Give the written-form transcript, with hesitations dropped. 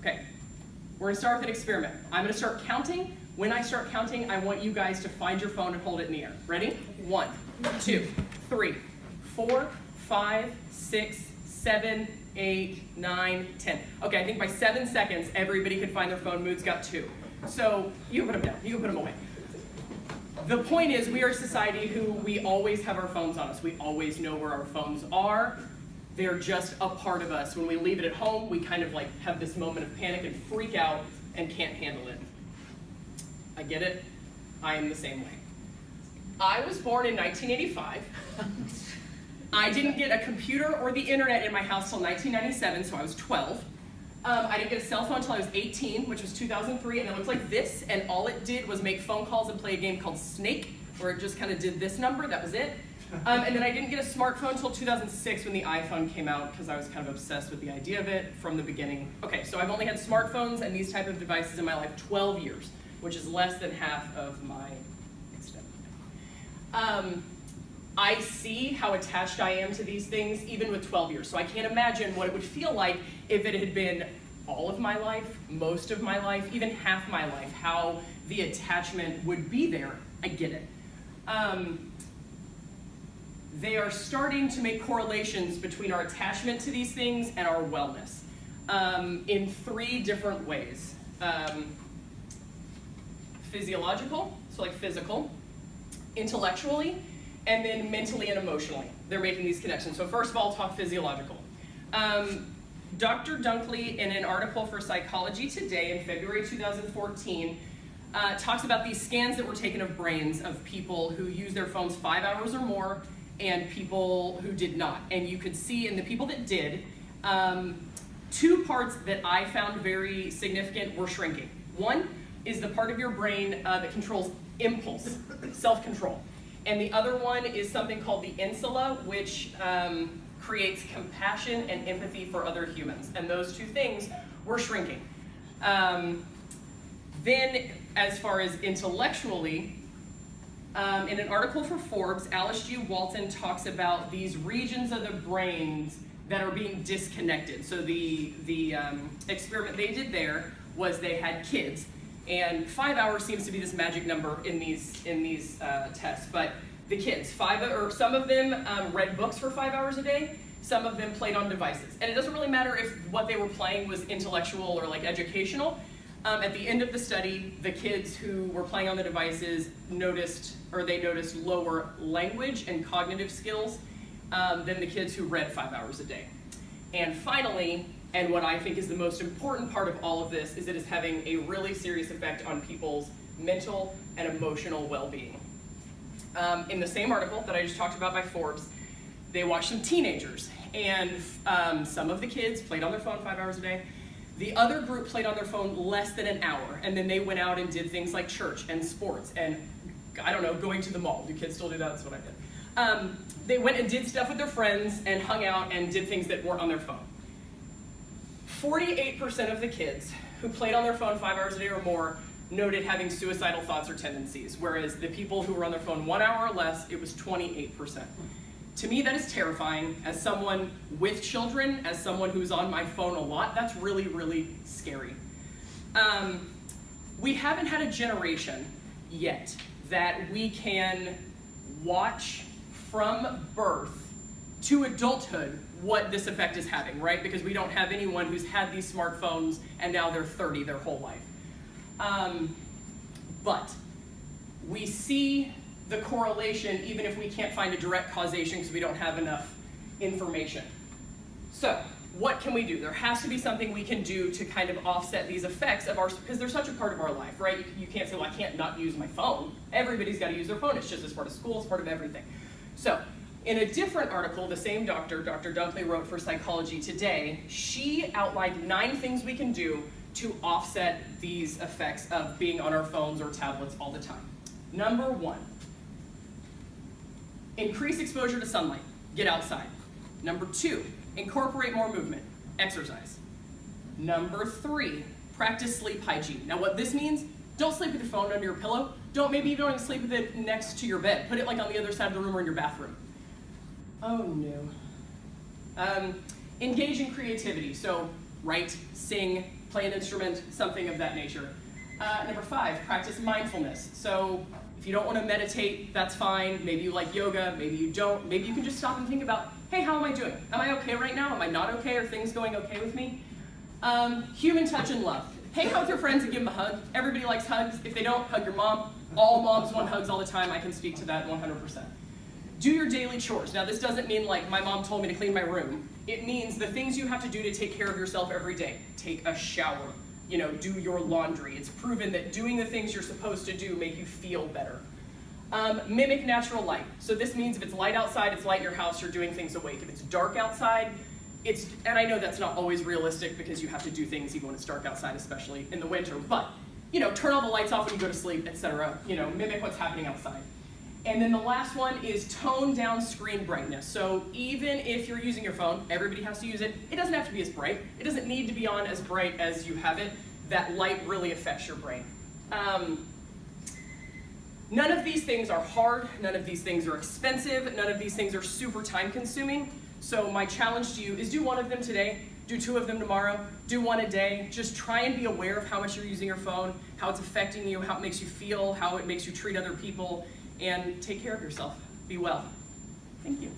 Okay, we're gonna start with an experiment. I'm gonna start counting. When I start counting, I want you guys to find your phone and hold it in the air. Ready? 1, 2, 3, 4, 5, 6, 7, 8, 9, 10. Okay, I think by 7 seconds, everybody could find their phone. Mood's got 2. So you can put them down, you can put them away. The point is, we are a society who we always have our phones on us. We always know where our phones are. They're just a part of us. When we leave it at home, we kind of like have this moment of panic and freak out and can't handle it. I get it. I am the same way. I was born in 1985. I didn't get a computer or the internet in my house till 1997, so I was 12. I didn't get a cell phone until I was 18, which was 2003, and it looked like this, and all it did was make phone calls and play a game called Snake, where it just kind of did this number, that was it. And then I didn't get a smartphone until 2006 when the iPhone came out, because I was kind of obsessed with the idea of it from the beginning. Okay, so I've only had smartphones and these type of devices in my life 12 years, which is less than half of my extent. I see how attached I am to these things, even with 12 years. So I can't imagine what it would feel like if it had been all of my life, most of my life, even half my life, how the attachment would be there. I get it. They are starting to make correlations between our attachment to these things and our wellness in 3 different ways. Physiological, so like physical, intellectually, and then mentally and emotionally. They're making these connections. So first of all, I'll talk physiological. Dr. Dunkley, in an article for Psychology Today in February 2014, talks about these scans that were taken of brains of people who use their phones 5 hours or more and people who did not. And you could see in the people that did, 2 parts that I found very significant were shrinking. One is the part of your brain that controls impulse, self-control. And the other one is something called the insula, which creates compassion and empathy for other humans. And those 2 things were shrinking. Then, as far as intellectually, in an article for Forbes, Alice G. Walton talks about these regions of the brains that are being disconnected. So the experiment they did there was they had kids, and 5 hours seems to be this magic number in these tests. But the kids, some of them read books for 5 hours a day. Some of them played on devices, and it doesn't really matter if what they were playing was intellectual or like educational. At the end of the study, the kids who were playing on the devices noticed lower language and cognitive skills than the kids who read 5 hours a day. And finally, and what I think is the most important part of all of this, is it is having a really serious effect on people's mental and emotional well-being. In the same article that I just talked about by Forbes, they watched some teenagers, and some of the kids played on their phone 5 hours a day. The other group played on their phone less than an hour, and then they went out and did things like church and sports and, I don't know, going to the mall. Do kids still do that? That's what I did. They went and did stuff with their friends and hung out and did things that weren't on their phone. 48% of the kids who played on their phone 5 hours a day or more noted having suicidal thoughts or tendencies, whereas the people who were on their phone 1 hour or less, it was 28%. To me, that is terrifying. As someone with children, as someone who's on my phone a lot, that's really, really scary. We haven't had a generation yet that we can watch from birth to adulthood what this effect is having, right? Because we don't have anyone who's had these smartphones and now they're 30 their whole life. But we see the correlation even if we can't find a direct causation because we don't have enough information. So what can we do? There has to be something we can do to kind of offset these effects of ours, because they're such a part of our life, right? You can't say, well, I can't not use my phone. Everybody's got to use their phone. It's just as part of school, it's part of everything. So in a different article, the same doctor, Dr. Dunkley, wrote for Psychology Today, she outlined 9 things we can do to offset these effects of being on our phones or tablets all the time. Number 1, increase exposure to sunlight. Get outside. Number 2, incorporate more movement. Exercise. Number 3, practice sleep hygiene. Now what this means, don't sleep with your phone under your pillow. Maybe you don't even sleep with it next to your bed. Put it like on the other side of the room or in your bathroom. Oh no. Engage in creativity. So write, sing, play an instrument, something of that nature. Number 5, practice mindfulness. So if you don't want to meditate, that's fine. Maybe you like yoga, maybe you don't. Maybe you can just stop and think about, hey, how am I doing? Am I okay right now? Am I not okay? Are things going okay with me? Human touch and love. Hang out with your friends and give them a hug. Everybody likes hugs. If they don't, hug your mom. All moms want hugs all the time. I can speak to that 100%. Do your daily chores. Now, this doesn't mean like my mom told me to clean my room. It means the things you have to do to take care of yourself every day. Take a shower. Do your laundry. It's proven that doing the things you're supposed to do make you feel better. Mimic natural light. So this means if it's light outside, it's light in your house, you're doing things awake. If it's dark outside, and I know that's not always realistic because you have to do things even when it's dark outside, especially in the winter, but, turn all the lights off when you go to sleep, etc. Mimic what's happening outside. And then the last one is tone down screen brightness. So even if you're using your phone, everybody has to use it. It doesn't have to be as bright. It doesn't need to be on as bright as you have it. That light really affects your brain. None of these things are hard. None of these things are expensive. None of these things are super time consuming. So my challenge to you is do one of them today. Do 2 of them tomorrow. Do 1 a day. Just try and be aware of how much you're using your phone, how it's affecting you, how it makes you feel, how it makes you treat other people, and take care of yourself. Be well. Thank you.